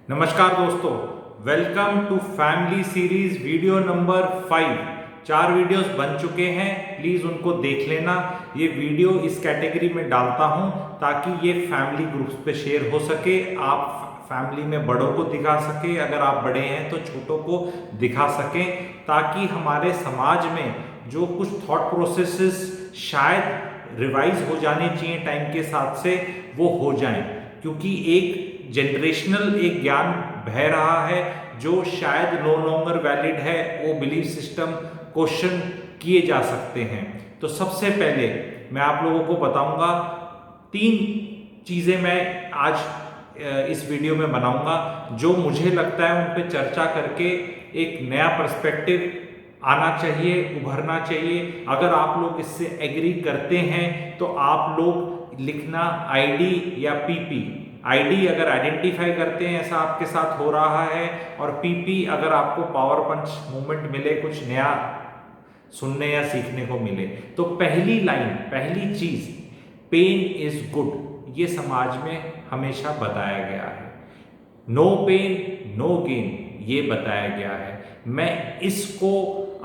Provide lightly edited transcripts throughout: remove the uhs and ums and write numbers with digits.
नमस्कार दोस्तों, welcome to family series video number 5। 4 videos बन चुके हैं, प्लीज उनको देख लेना। ये वीडियो इस कैटेगरी में डालता हूं ताकि ये फैमिली ग्रुप्स पे शेयर हो सके, आप फैमिली में बड़ों को दिखा सके, अगर आप बड़े हैं तो छोटों को दिखा सकें, ताकि हमारे समाज में जो कुछ थॉट प्रोसेसेस शायद रिवाइज हो जाने चाहिए टाइम के साथ से, वो हो जाएं। क्योंकि एक जनरेशनल एक ज्ञान बह रहा है जो शायद नो लॉन्गर वैलिड है, वो बिलीफ सिस्टम क्वेश्चन किए जा सकते हैं। तो सबसे पहले मैं आप लोगों को बताऊंगा 3 चीजें मैं आज इस वीडियो में बनाऊंगा जो मुझे लगता है उन पे चर्चा करके एक नया पर्सपेक्टिव आना चाहिए, उभरना चाहिए। अगर आप लोग इससे एग्री करते हैं तो आप लोग लिखना आईडी या पीपी। आईडी अगर आइडेंटिफाई करते हैं ऐसा आपके साथ हो रहा है, और पीपी अगर आपको पावर पंच मूवमेंट मिले, कुछ नया सुनने या सीखने को मिले। तो पहली लाइन, पहली चीज, पेन इज गुड, ये समाज में हमेशा बताया गया है। नो पेन नो गेन, ये बताया गया है। मैं इसको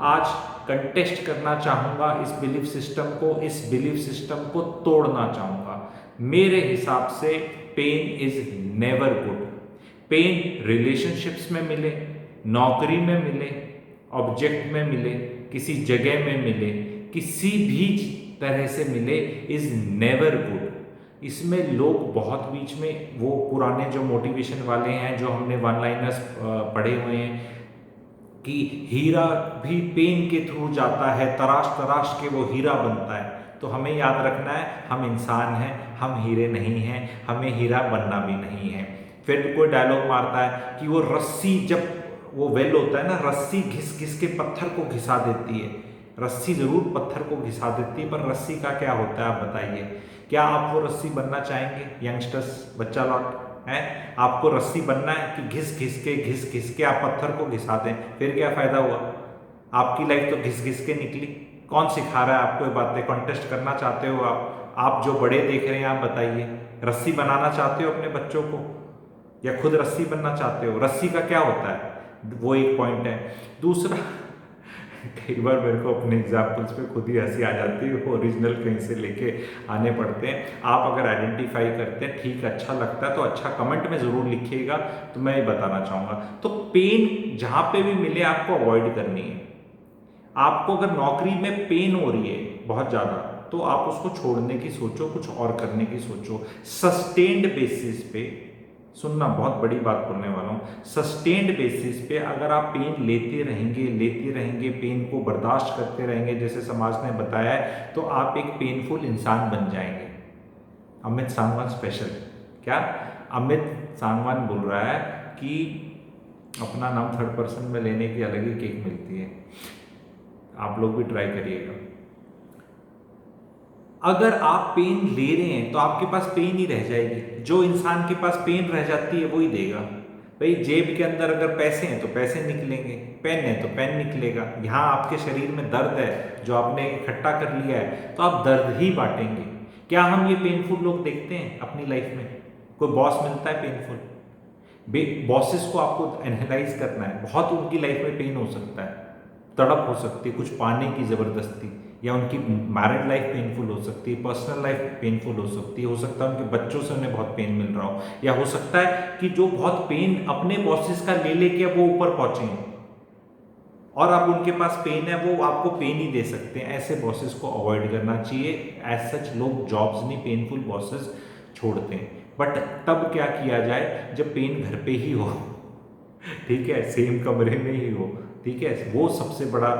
आज कंटेस्ट करना चाहूंगा, इस बिलीफ सिस्टम को, इस बिलीफ सिस्टम को तोड़ना चाहूंगा। मेरे हिसाब से pain is never good. Pain relationships में मिले, नौकरी में मिले, ऑब्जेक्ट में मिले, किसी जगह में मिले, किसी भी तरह से मिले, इज नेवर गुड। इसमें लोग बहुत बीच में वो पुराने जो मोटिवेशन वाले हैं, जो हमने वन लाइनर्स पढ़े हुए हैं कि हीरा भी पेन के थ्रू जाता है, तराश तराश के वो हीरा बनता है। तो हमें याद रखना है, हम इंसान हैं, हम हीरे नहीं हैं, हमें हीरा बनना भी नहीं है। फिर कोई डायलॉग मारता है कि वो रस्सी, जब वो वेल होता है ना, रस्सी घिस घिस के पत्थर को घिसा देती है। रस्सी जरूर पत्थर को घिसा देती है, पर रस्सी का क्या होता है आप बताइए। क्या आप वो रस्सी बनना चाहेंगे यंगस्टर्स, बच्चा लौट है? आपको रस्सी बनना है कि घिस घिस के आप पत्थर को घिसा दें? फिर क्या फायदा हुआ? आपकी लाइफ तो घिस घिस के निकली। कौन सिखा रहा है आपको ये बातें? कॉन्टेस्ट करना चाहते हो आप जो बड़े देख रहे हैं, आप बताइए, रस्सी बनाना चाहते हो अपने बच्चों को या खुद रस्सी बनना चाहते हो? रस्सी का क्या होता है, वो एक पॉइंट है। दूसरा, कई बार मेरे को अपने एग्जाम्पल्स पे खुद ही हंसी आ जाती है, ओरिजिनल कहीं से लेके आने पड़ते हैं। आप अगर आइडेंटिफाई करते हैं, ठीक, अच्छा लगता है तो अच्छा कमेंट में ज़रूर लिखिएगा, तो मैं ये बताना चाहूँगा। तो पेन जहाँ पे भी मिले आपको अवॉइड करनी है। आपको अगर नौकरी में पेन हो रही है बहुत ज़्यादा, तो आप उसको छोड़ने की सोचो, कुछ और करने की सोचो। सस्टेन्ड बेसिस पे, सुनना, बहुत बड़ी बात बोलने वाला हूँ, सस्टेन्ड बेसिस पे अगर आप पेन लेते रहेंगे, पेन को बर्दाश्त करते रहेंगे जैसे समाज ने बताया है, तो आप एक पेनफुल इंसान बन जाएंगे। अमित सांगवान स्पेशल, क्या अमित सांगवान बोल रहा है कि अपना नाम थर्ड पर्सन में लेने की अलग ही किक मिलती है। आप लोग भी ट्राई करिएगा। अगर आप पेन ले रहे हैं तो आपके पास पेन ही रह जाएगी। जो इंसान के पास पेन रह जाती है वो ही देगा। भाई, जेब के अंदर अगर पैसे हैं तो पैसे निकलेंगे, पेन है तो पेन निकलेगा। यहाँ आपके शरीर में दर्द है जो आपने इकट्ठा कर लिया है, तो आप दर्द ही बांटेंगे। क्या हम ये पेनफुल लोग देखते हैं अपनी लाइफ में? कोई बॉस मिलता है पेनफुल? बॉसेस को आपको एनालाइज करना है, बहुत उनकी लाइफ में पेन हो सकता है, तड़प हो सकती है कुछ पाने की ज़बरदस्ती, या उनकी मैरिड लाइफ पेनफुल हो सकती है, पर्सनल लाइफ पेनफुल हो सकती है, हो सकता है उनके बच्चों से उन्हें बहुत पेन मिल रहा हो, या हो सकता है कि जो बहुत पेन अपने बॉसेस का ले लेके वो ऊपर पहुंचे हैं और अब उनके पास पेन है, वो आपको पेन ही दे सकते हैं। ऐसे बॉसेस को अवॉइड करना चाहिए। एज सच लोग जॉब्स नहीं, पेनफुल बॉसेस छोड़ते हैं। बट तब क्या किया जाए जब पेन घर पे ही हो, ठीक है, सेम कमरे में ही हो, ठीक है, वो सबसे बड़ा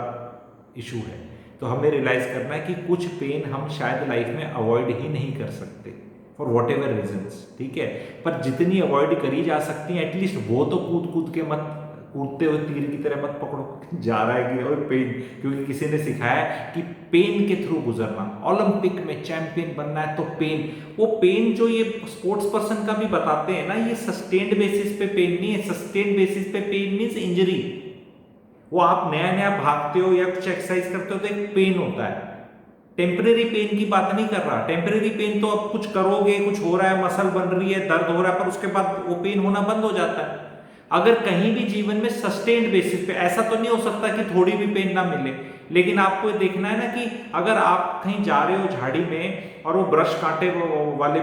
इशू है। तो हमें रियलाइज करना है कि कुछ पेन हम शायद लाइफ में अवॉइड ही नहीं कर सकते फॉर वॉट एवर रीजन्स, ठीक है, पर जितनी अवॉइड करी जा सकती है एटलीस्ट वो तो कूद कूद के मत, कूदते हुए तीर की तरह मत पकड़ो जा रहा है कि और पेन, क्योंकि किसी ने सिखाया कि पेन के थ्रू गुजरना। ओलंपिक में चैंपियन बनना है तो पेन, वो पेन जो ये स्पोर्ट्स पर्सन का भी बताते हैं ना, ये सस्टेन्ड बेसिस पे पेन नहीं है। सस्टेन्ड बेसिस पे पेन मीन्स इंजरी। वो आप नया नया भागते हो या कुछ एक्सरसाइज करते हो तो एक पेन होता है। टेम्परेरी पेन की बात नहीं कर रहा। टेम्परेरी पेन तो अब कुछ करोगे, कुछ हो रहा है, मसल बन रही है, दर्द हो रहा है, पर उसके बाद वो पेन होना बंद हो जाता है। अगर कहीं भी जीवन में सस्टेन्ड बेसिस पे, ऐसा तो नहीं हो सकता कि थोड़ी भी पेन ना मिले, लेकिन आपको देखना है ना कि अगर आप कहीं जा रहे हो झाड़ी में और वो ब्रश कांटे वाले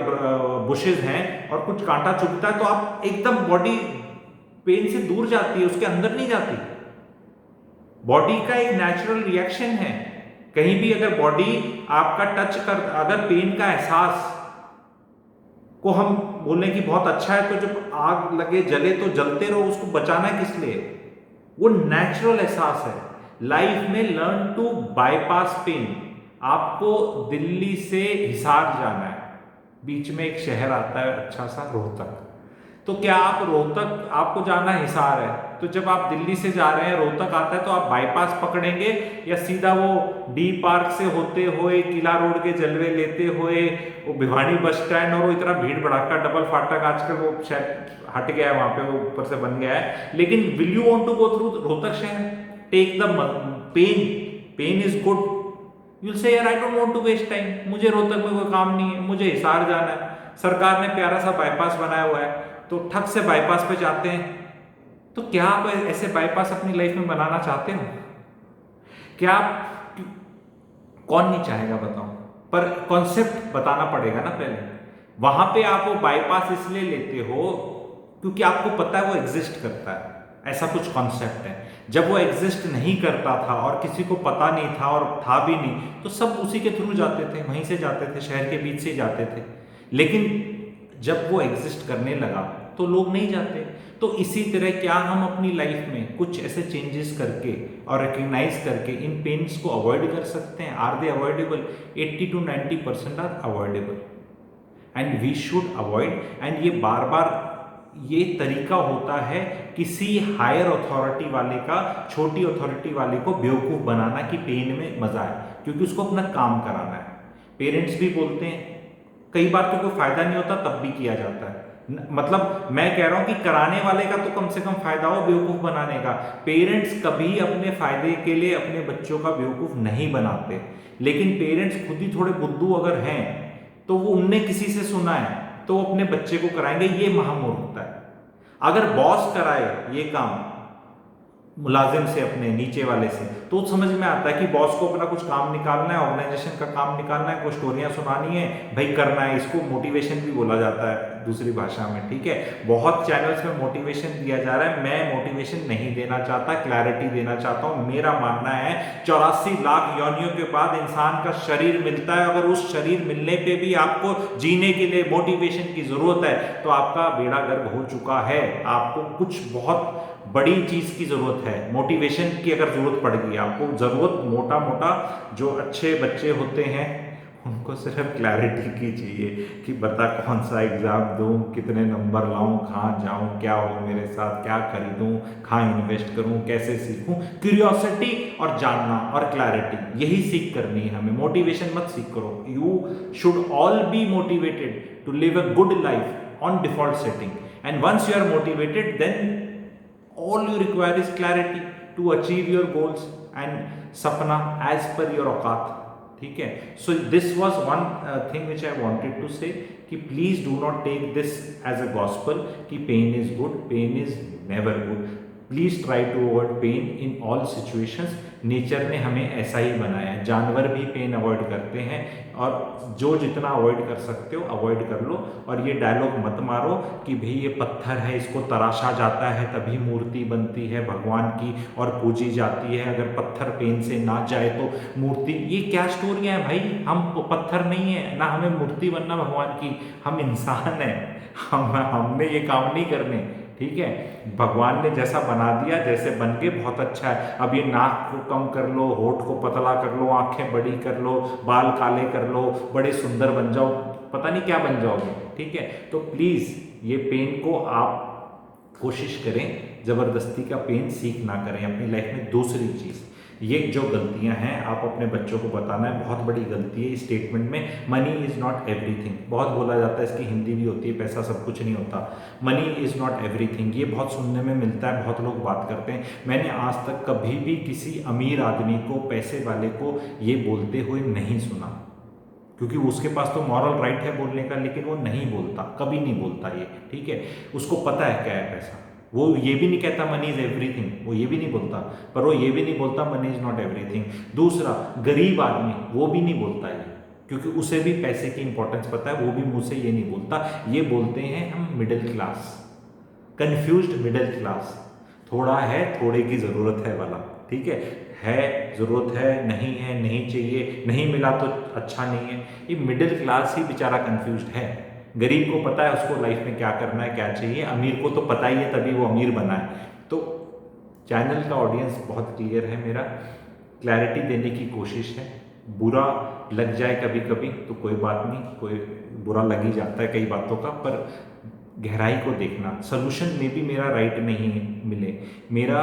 बुशेज हैं और कुछ कांटा चुभता है, तो आप एकदम बॉडी पेन से दूर जाती है, उसके अंदर नहीं जाती। बॉडी का एक नेचुरल रिएक्शन है। कहीं भी अगर बॉडी आपका टच कर, अगर पेन का एहसास को हम बोलें कि बहुत अच्छा है, तो जब आग लगे जले तो जलते रहो, उसको बचाना है किस लिए? वो नेचुरल एहसास है। लाइफ में लर्न टू बाईपास पेन। आपको दिल्ली से हिसार जाना है, बीच में एक शहर आता है अच्छा सा रोहतक, तो क्या आप रोहतक, आपको जाना हिसार है, तो जब आप दिल्ली से जा रहे हैं रोहतक आता है, तो आप बाईपास पकड़ेंगे या सीधा वो डी पार्क से होते हुए किला रोड के जलवे लेते हुए वो भिवानी बस स्टैंड, और वो इतना भीड़ भड़ाका डबल फाटक आजकल वो शायद हट गया है, वहां पे वो ऊपर से बन गया है, लेकिन will you want to go through Rohtak शहर? Take the pain is good, you will say यार I don't want to waste time, मुझे रोहतक में कोई काम नहीं है, मुझे हिसार जाना है, सरकार ने प्यारा सा बाईपास बनाया हुआ है, तो ठग से बाईपास पे जाते हैं। तो क्या आप ऐसे बाईपास अपनी लाइफ में बनाना चाहते हो? क्या आप, कौन नहीं चाहेगा बताओ, पर कॉन्सेप्ट बताना पड़ेगा ना पहले। वहां पे आप वो बाईपास इसलिए लेते हो क्योंकि आपको पता है वो एग्जिस्ट करता है, ऐसा कुछ कॉन्सेप्ट है। जब वो एग्जिस्ट नहीं करता था और किसी को पता नहीं था और था भी नहीं, तो सब उसी के थ्रू जाते थे, वहीं से जाते थे, शहर के बीच से जाते थे। लेकिन जब वो एग्जिस्ट करने लगा तो लोग नहीं जाते। तो इसी तरह क्या हम अपनी लाइफ में कुछ ऐसे चेंजेस करके और रिकग्नाइज करके इन पेन्स को अवॉइड कर सकते हैं? Are they avoidable? 80 to 90% are avoidable and we should avoid. And ये बार बार ये तरीका होता है किसी हायर अथॉरिटी वाले का छोटी अथॉरिटी वाले को बेवकूफ़ बनाना कि पेन में मजा है, क्योंकि उसको अपना काम कराना है। पेरेंट्स भी बोलते हैं, कई बार तो कोई फायदा नहीं होता तब भी किया जाता है। मतलब मैं कह रहा हूं कि कराने वाले का तो कम से कम फायदा हो बेवकूफ बनाने का। पेरेंट्स कभी अपने फायदे के लिए अपने बच्चों का बेवकूफ नहीं बनाते, लेकिन पेरेंट्स खुद ही थोड़े बुद्धू अगर हैं तो वो उनने किसी से सुना है तो वो अपने बच्चे को कराएंगे, ये महामूर्खता है। अगर बॉस कराए ये काम मुलाजिम से, अपने नीचे वाले से, तो समझ में आता है कि बॉस को अपना कुछ काम निकालना है, ऑर्गेनाइजेशन का काम निकालना है, कुछ स्टोरियां सुनानी है, भाई करना है। इसको मोटिवेशन भी बोला जाता है दूसरी भाषा में, ठीक है। बहुत चैनल्स में मोटिवेशन दिया जा रहा है, मैं मोटिवेशन नहीं देना चाहता, क्लैरिटी देना चाहता हूं। मेरा मानना है 84 लाख योनियों के बाद इंसान का शरीर मिलता है, अगर उस शरीर मिलने पे भी आपको जीने के लिए मोटिवेशन की जरूरत है तो आपका बेड़ा गर्क हो चुका है। आपको कुछ बहुत बड़ी चीज की जरूरत है, मोटिवेशन की अगर जरूरत पड़ गई आपको, जरूरत मोटा मोटा जो अच्छे बच्चे होते हैं उनको सिर्फ क्लैरिटी की चाहिए कि बता कौन सा एग्जाम दूं, कितने नंबर लाऊं, कहाँ जाऊं, क्या हो मेरे साथ, क्या खरीदूं, कहाँ इन्वेस्ट करूं, कैसे सीखूं। क्यूरियोसिटी और जानना और क्लैरिटी, यही सीख करनी है हमें। मोटिवेशन मत सीख करो। You should all be motivated to live a good life on default setting, and once you are motivated then all you require is clarity to achieve your goals and sapna as per your औकात, ठीक है। So this was one thing which I wanted to say कि please do not take this as a gospel कि pain is good, pain is never good. Please try to avoid pain in all situations. Nature ने हमें ऐसा ही बनाया है, जानवर भी pain avoid करते हैं, और जो जितना अवॉइड कर सकते हो अवॉइड कर लो। और ये डायलॉग मत मारो कि भाई ये पत्थर है, इसको तराशा जाता है तभी मूर्ति बनती है भगवान की और पूजी जाती है, अगर पत्थर पेन से ना जाए तो मूर्ति। ये क्या स्टोरियाँ हैं भाई? हम पत्थर नहीं है, ना हमें मूर्ति बनना भगवान की, हम इंसान हैं, हमने ये काम नहीं करने, ठीक है। भगवान ने जैसा बना दिया, जैसे बन के बहुत अच्छा है। अब ये नाक को कम कर लो, होठ को पतला कर लो, आंखें बड़ी कर लो, बाल काले कर लो, बड़े सुंदर बन जाओ, पता नहीं क्या बन जाओगे, ठीक है। तो प्लीज ये पेन को आप कोशिश करें, जबरदस्ती का पेन सीख ना करें अपनी लाइफ में। दूसरी चीज, ये जो गलतियां हैं आप अपने बच्चों को बताना है, बहुत बड़ी गलती है इस स्टेटमेंट में, मनी इज नॉट एवरीथिंग। बहुत बोला जाता है, इसकी हिंदी भी होती है, पैसा सब कुछ नहीं होता, मनी इज नॉट एवरीथिंग। ये बहुत सुनने में मिलता है, बहुत लोग बात करते हैं। मैंने आज तक कभी भी किसी अमीर आदमी को, पैसे वाले को ये बोलते हुए नहीं सुना, क्योंकि उसके पास तो मॉरल राइट है बोलने का, लेकिन वो नहीं बोलता, कभी नहीं बोलता ये, ठीक है। उसको पता है क्या है पैसा, वो ये भी नहीं कहता मनी इज एवरीथिंग, वो ये भी नहीं बोलता, पर वो ये भी नहीं बोलता मनी इज नॉट एवरीथिंग। दूसरा, गरीब आदमी वो भी नहीं बोलता ये, क्योंकि उसे भी पैसे की इंपॉर्टेंस पता है, वो भी मुझसे ये नहीं बोलता। ये बोलते हैं हम middle class, confused middle class, थोड़ा है थोड़े की ज़रूरत है वाला, ठीक है ज़रूरत है, नहीं चाहिए, नहीं मिला तो अच्छा नहीं है। ये मिडिल क्लास ही बेचारा कंफ्यूज्ड है। गरीब को पता है उसको लाइफ में क्या करना है, क्या चाहिए, अमीर को तो पता ही है, तभी वो अमीर बना है। तो चैनल का ऑडियंस बहुत क्लियर है मेरा, क्लैरिटी देने की कोशिश है। बुरा लग जाए कभी कभी तो कोई बात नहीं, कोई बुरा लग ही जाता है कई बातों का, पर गहराई को देखना, सोल्यूशन में भी मेरा राइट नहीं मिले, मेरा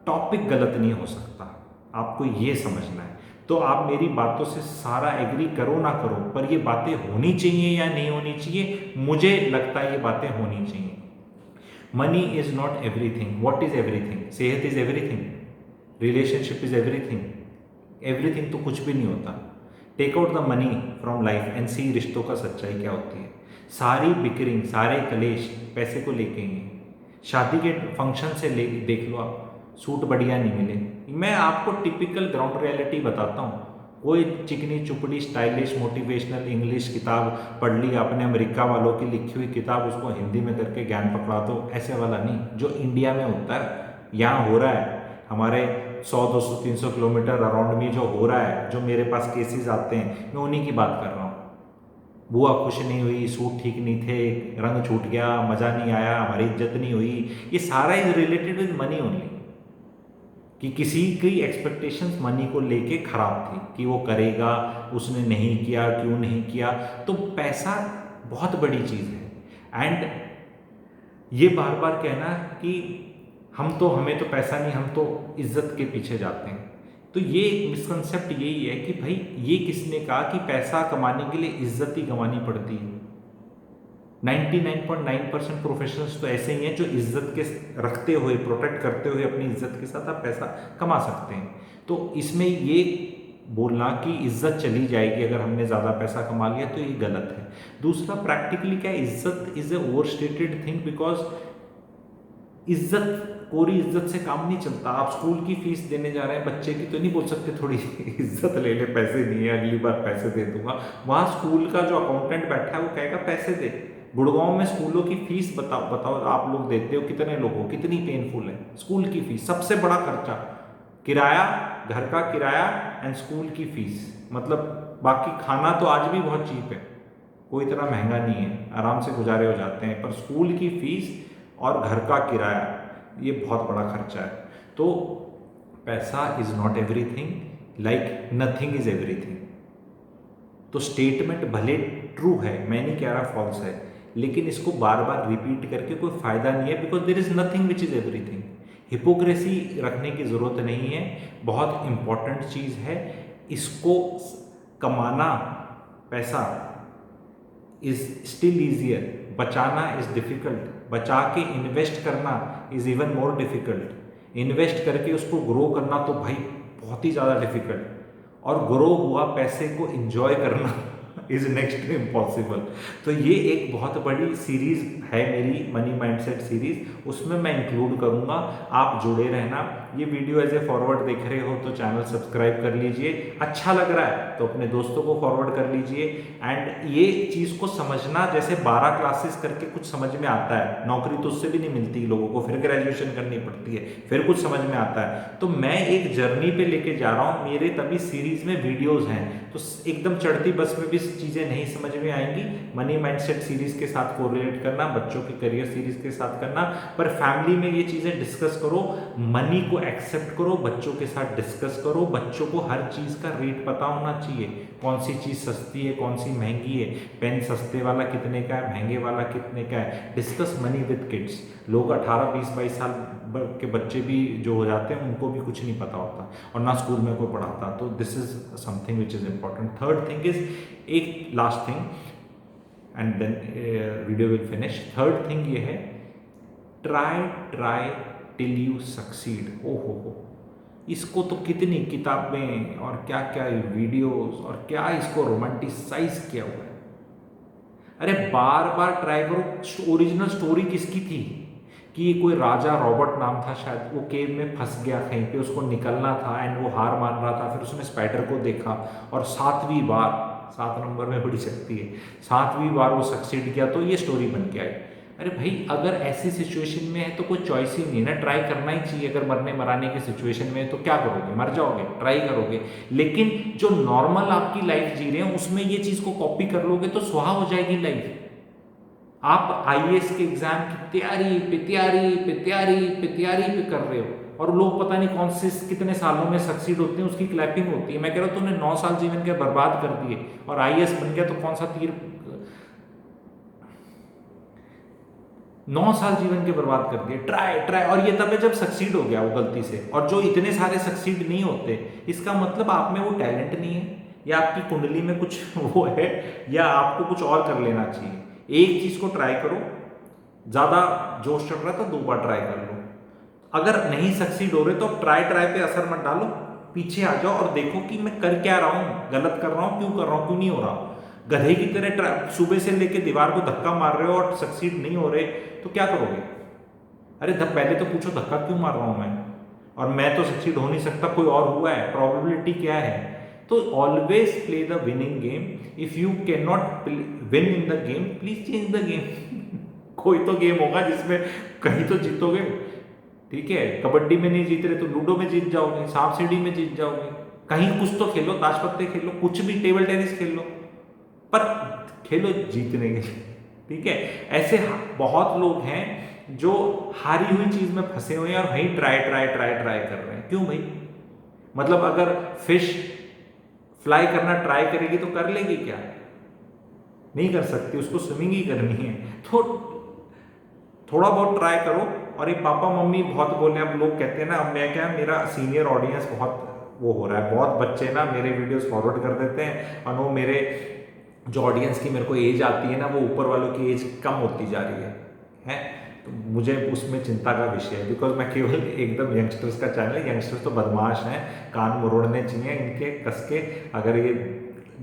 टॉपिक गलत नहीं हो सकता, आपको ये समझना है। तो आप मेरी बातों से सारा एग्री करो ना करो, पर ये बातें होनी चाहिए या नहीं होनी चाहिए, मुझे लगता है ये बातें होनी चाहिए। Money is not everything. What is everything? सेहत is everything, relationship is everything, everything तो कुछ भी नहीं होता। Take out the money from life and see रिश्तों का सच्चाई क्या होती है। सारी बिकरिंग, सारे कलेश पैसे को लेके ही हैं। शादी के फंक्शन से ले देख लो आप, सूट बढ़िया नहीं मिले। मैं आपको टिपिकल ग्राउंड रियलिटी बताता हूँ। कोई चिकनी चुपड़ी स्टाइलिश मोटिवेशनल इंग्लिश किताब पढ़ ली आपने, अमेरिका वालों की लिखी हुई किताब, उसको हिंदी में करके ज्ञान पकड़ा दो, ऐसे वाला नहीं। जो इंडिया में होता है, यहाँ हो रहा है, हमारे 100 200 300 किलोमीटर अराउंड में जो हो रहा है, जो मेरे पास केसेस आते हैं, मैं उन्हीं की बात कर रहा हूँ। बुआ खुश नहीं हुई, सूट ठीक नहीं थे, रंग छूट गया, मज़ा नहीं आया, हमारी इज्जत नहीं हुई, ये सारा is related with money only. कि किसी की एक्सपेक्टेशंस मनी को लेके खराब थी, कि वो करेगा, उसने नहीं किया, क्यों नहीं किया। तो पैसा बहुत बड़ी चीज़ है। एंड ये बार बार कहना कि हमें तो पैसा नहीं, हम तो इज्जत के पीछे जाते हैं, तो ये एक मिसकंसेप्ट यही है कि भाई ये किसने कहा कि पैसा कमाने के लिए इज्जत ही कमानी पड़ती है। 99.9% प्रोफेशनल्स तो ऐसे ही हैं जो इज्जत के रखते हुए, प्रोटेक्ट करते हुए अपनी इज्जत के साथ आप पैसा कमा सकते हैं। तो इसमें ये बोलना कि इज्जत चली जाएगी अगर हमने ज़्यादा पैसा कमा लिया, तो ये गलत है। दूसरा, प्रैक्टिकली क्या, इज्जत is a over stated thing, because इज्जत, कोरी इज्जत से काम नहीं चलता। आप स्कूल की फीस देने जा रहे हैं बच्चे की, तो नहीं बोल सकते थोड़ी इज्जत ले ले, पैसे नहीं है, अगली बार पैसे दे दूंगा। वहाँ स्कूल का जो अकाउंटेंट बैठा है वो कहेगा पैसे दे। गुड़गांव में स्कूलों की फीस बताओ आप लोग देते हो कितने लोगों, कितनी पेनफुल है स्कूल की फीस। सबसे बड़ा खर्चा किराया, घर का किराया एंड स्कूल की फीस। मतलब बाकी खाना तो आज भी बहुत चीप है, कोई इतना महंगा नहीं है, आराम से गुजारे हो जाते हैं, पर स्कूल की फीस और घर का किराया ये बहुत बड़ा खर्चा है। तो पैसा is not everything, like nothing is everything. तो स्टेटमेंट भले ट्रू है, मैं नहीं कह रहा फॉल्स है, लेकिन इसको बार बार रिपीट करके कोई फायदा नहीं है, because there is nothing which is everything. Hypocrisy रखने की जरूरत नहीं है, बहुत इंपॉर्टेंट चीज है। इसको कमाना पैसा इज स्टिल ईजियर, बचाना इज डिफिकल्ट, बचा के इन्वेस्ट करना is even more difficult, invest करके उसको ग्रो करना तो भाई बहुत ही ज़्यादा डिफिकल्ट, और ग्रो हुआ पैसे को इंजॉय करना इज नेक्स्ट टू इम्पॉसिबल। तो ये एक बहुत बड़ी सीरीज है मेरी मनी माइंडसेट सीरीज, उसमें मैं इंक्लूड करूंगा, आप जुड़े रहना। ये वीडियो एज ए फॉरवर्ड देख रहे हो तो चैनल सब्सक्राइब कर लीजिए, अच्छा लग रहा है तो अपने दोस्तों को फॉरवर्ड कर लीजिए। एंड ये चीज़ को समझना, जैसे 12 क्लासेस करके कुछ समझ में आता है, नौकरी तो उससे भी नहीं मिलती लोगों को, फिर ग्रेजुएशन करनी पड़ती है, फिर कुछ समझ में आता है। तो मैं एक जर्नी पे लेके जा रहा हूँ, मेरे तभी सीरीज में वीडियोज हैं, तो एकदम चढ़ती बस में भी चीज़ें नहीं समझ में आएंगी। मनी माइंडसेट सीरीज के साथ कोरिलेट करना, बच्चों की करियर सीरीज के साथ करना, पर फैमिली में ये चीज़ें डिस्कस करो, मनी को एक्सेप्ट करो, बच्चों के साथ डिस्कस करो। बच्चों को हर चीज़ का रेट पता होना चाहिए, कौन सी चीज़ सस्ती है, कौन सी महंगी है, पेन सस्ते वाला कितने का है, महंगे वाला कितने का है। Discuss money with kids. लोग 18 20 22 साल के बच्चे भी जो हो जाते हैं, उनको भी कुछ नहीं पता होता और ना स्कूल में कोई पढ़ाता। तो this is something which is important. Third thing is, एक last thing and then video will finish. Third thing ये है, ट्राई टिल यू सक्सीड। हो, इसको तो कितनी किताबें और क्या क्या वीडियोस और क्या इसको रोमांटिसाइज किया हुआ है। अरे बार बार ट्राई करो। ओरिजिनल स्टोरी किसकी थी? कि ये कोई राजा रॉबर्ट नाम था शायद, वो केव में फंस गया कहीं पे, उसको निकलना था एंड वो हार मान रहा था। फिर उसने स्पाइडर को देखा और 7वीं बार, 7 नंबर में बड़ी शक्ति है, 7वीं बार वो सक्सीड किया, तो ये स्टोरी बन के आई। अरे भाई अगर ऐसी सिचुएशन में है तो कोई चॉइस ही नहीं है ना, ट्राई करना ही चाहिए। अगर मरने मराने की सिचुएशन में है तो क्या करोगे, मर जाओगे, ट्राई करोगे। लेकिन जो नॉर्मल आपकी लाइफ जी रहे हैं उसमें ये चीज को कॉपी कर लोगे तो सुहा हो जाएगी लाइफ। आप आईएएस के एग्जाम की तैयारी पे तैयारी पे तैयारी पे तैयारी पे कर रहे हो और लोग पता नहीं कौन से कितने सालों में सक्सीड होते हैं, उसकी क्लैपिंग होती है। मैं कह रहा हूँ तुमने 9 साल जीवन के बर्बाद कर दिए और आईएएस बन गया तो कौन सा तीर, 9 साल जीवन के बर्बाद कर दिए। ट्राई ट्राई, और ये तब है जब सक्सीड हो गया वो गलती से। और जो इतने सारे सक्सीड नहीं होते, इसका मतलब आप में वो टैलेंट नहीं है, या आपकी कुंडली में कुछ वो है, या आपको कुछ और कर लेना चाहिए। एक चीज को ट्राई करो, ज्यादा जोश चढ़ रहा है तो 2 बार ट्राई कर लो। अगर नहीं सक्सीड हो रहे तो ट्राई ट्राई पे असर मत डालो, पीछे आ जाओ और देखो कि मैं कर क्या रहा हूं, गलत कर रहा हूं, क्यों कर रहा हूं, क्यों नहीं हो रहा। गधे की तरह सुबह से लेके दीवार को धक्का मार रहे हो और सक्सीड नहीं हो रहे तो क्या करोगे। अरे पहले तो पूछो धक्का क्यों मार रहा हूं मैं, और मैं तो सक्सीड हो नहीं सकता, कोई और हुआ है, प्रोबेबिलिटी क्या है। तो always play the winning game. If you can not win in the game, please change the game. कोई तो गेम होगा जिसमें कहीं तो जीतोगे, ठीक है। कबड्डी में नहीं जीत रहे तो लूडो में जीत जाओगे, सांप सीढ़ी में जीत जाओगे, कहीं कुछ तो खेलो, ताश पत्ते खेलो, कुछ भी, टेबल टेनिस खेल लो, पर खेलो जीतने के लिए, ठीक है। ऐसे बहुत लोग हैं जो हारी हुई चीज में फंसे हुए हैं और वहीं ट्राई ट्राई ट्राई ट्राई कर रहे हैं। क्यों भाई, मतलब अगर फिश फ्लाई करना ट्राई करेगी तो कर लेगी क्या, नहीं कर सकती, उसको स्विमिंग ही करनी है। तो थोड़ा बहुत ट्राई करो। और ये पापा मम्मी बहुत बोले, अब लोग कहते हैं ना, अब मैं क्या, मेरा सीनियर ऑडियंस बहुत वो हो रहा है, बहुत बच्चे ना मेरे वीडियोस फॉरवर्ड कर देते हैं और वो मेरे जो ऑडियंस की मेरे को एज आती है ना, वो ऊपर वालों की एज कम होती जा रही है। तो मुझे उसमें चिंता का विषय है, बिकॉज मैं केवल एकदम यंगस्टर्स का चैनल है। यंगस्टर्स तो बदमाश हैं, कान मरोड़ने चाहिए इनके कस के, अगर ये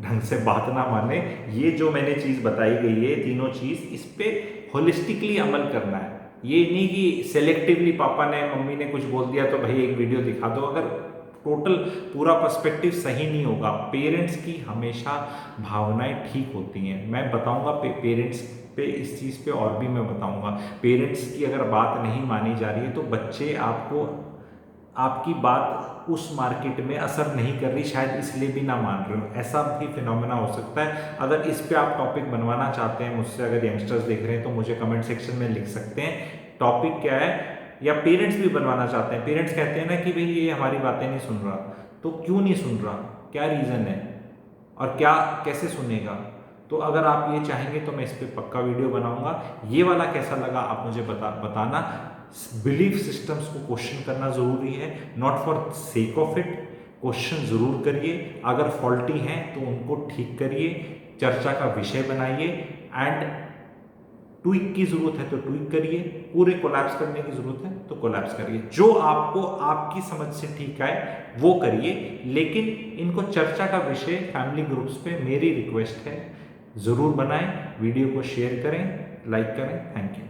ढंग से बात ना माने। ये जो मैंने चीज़ बताई गई है, तीनों चीज़, इस पर होलिस्टिकली अमल करना है। ये नहीं कि सेलेक्टिवली पापा ने मम्मी ने कुछ बोल दिया तो भाई एक वीडियो दिखा दो। अगर टोटल पूरा पर्सपेक्टिव सही नहीं होगा, पेरेंट्स की हमेशा भावनाएं ठीक होती हैं। मैं बताऊंगा पेरेंट्स पे, इस चीज़ पे और भी मैं बताऊंगा। पेरेंट्स की अगर बात नहीं मानी जा रही है तो बच्चे आपको, आपकी बात उस मार्केट में असर नहीं कर रही, शायद इसलिए भी ना मान रहे हो। ऐसा भी फिनोमेना हो सकता है। अगर इस पे आप टॉपिक बनवाना चाहते हैं मुझसे, अगर यंगस्टर्स देख रहे हैं तो मुझे कमेंट सेक्शन में लिख सकते हैं टॉपिक क्या है। या पेरेंट्स भी बनवाना चाहते हैं, पेरेंट्स कहते हैं ना कि भाई ये हमारी बातें नहीं सुन रहा, तो क्यों नहीं सुन रहा, क्या रीज़न है और क्या कैसे सुनेगा। तो अगर आप ये चाहेंगे तो मैं इस पर पक्का वीडियो बनाऊंगा। ये वाला कैसा लगा आप मुझे बताना। बिलीफ सिस्टम्स को क्वेश्चन करना ज़रूरी है, not for sake of it. Question ज़रूर करिए, अगर फॉल्टी हैं तो उनको ठीक करिए, चर्चा का विषय बनाइए, एंड ट्वीक की ज़रूरत है तो ट्वीक करिए, पूरे कोलैप्स करने की ज़रूरत है तो कोलैप्स करिए। जो आपको आपकी समझ से ठीक आए वो करिए, लेकिन इनको चर्चा का विषय फैमिली ग्रुप्स पे मेरी रिक्वेस्ट है, ज़रूर बनाएं, वीडियो को शेयर करें, लाइक करें। Thank you.